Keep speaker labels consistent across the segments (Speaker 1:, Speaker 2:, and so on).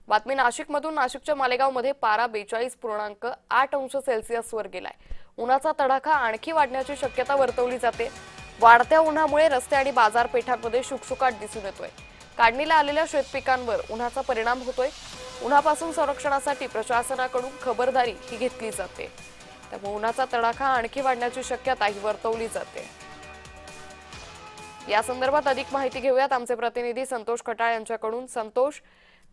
Speaker 1: बातमी नाशिकमधून। नाशिकच्या मालेगावमध्ये पारा 42.8 अंश सेल्सिअसवर गेलाय। उन्हाचा तडाखा आणखी वाढण्याची शक्यता वर्तवली जाते। वाढत्या उन्हामुळे रस्ते आणि बाजारपेठांमध्ये शुकशुकाट दिसून येतोय। काढणीला आलेल्या शेतपिकांवर उन्हाचा परिणाम होतोय। उन्हापासून संरक्षणासाठी प्रशासनाकडून खबरदारी ही घेतली जाते। त्यामुळे उन्हाचा तडाखा आणखी वाढण्याची शक्यताही वर्तवली जाते। या संदर्भात अधिक माहिती घेऊयात आमचे प्रतिनिधी संतोष खटाळ यांच्याकडून। संतोष,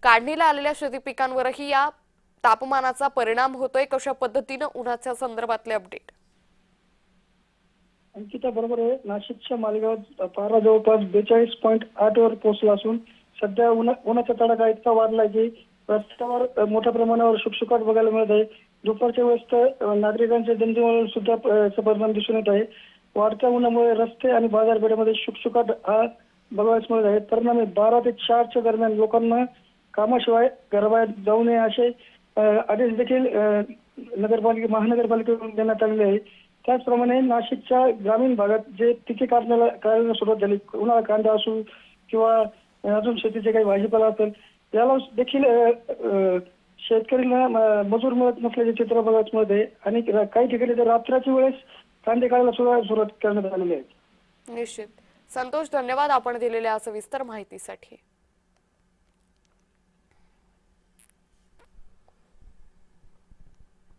Speaker 1: काढणीला आलेल्या शेती पिकांवरही या तापमानाचा परिणाम होतोय, कशा पद्धतीने उन्हाच्या संदर्भातले अपडेट?
Speaker 2: अंकिता बरोबर आहे। नाशिकच्या मालेगाव पारा जवळपास 42.8 वर पोहोचला असून सध्या उन्हाचा तडाखा इतका वाढला की रस्त्यावर मोठ्या प्रमाणावर शुकशुकाट बघायला मिळत आहे। दुपारच्या वेळेस तर नागरिकांच्या जनजीवनावर सुद्धा परिणाम दिसून येत आहे। वाढत्या उन्हामुळे रस्ते आणि बाजारपेठेमध्ये शुकशुकाट हा बघायला मिळत आहे। परिणामी 12 ते 4च्या दरम्यान लोकांना कामाशिवाय घराबाहेर जाऊ नये असे आदेश देखील महानगरपालिकेकडून देण्यात आलेले आहे। त्याचप्रमाणे नाशिकच्या ग्रामीण भागात जे पिके काढण्याला सुरुवात झाली, उन्हाळा कांदा असो किंवा अजून शेतीचे काही भाजीपाला असेल, याला देखील शेतकऱ्यांना मजूर मिळत नसल्याचे चित्र बघायला मिळत आहे आणि काही ठिकाणी तर रात्रीच्या वेळेस कांदे काढायला सुरुवात करण्यात आलेली आहे।
Speaker 1: निश्चित संतोष, धन्यवाद आपण दिलेल्या सविस्तर माहितीसाठी।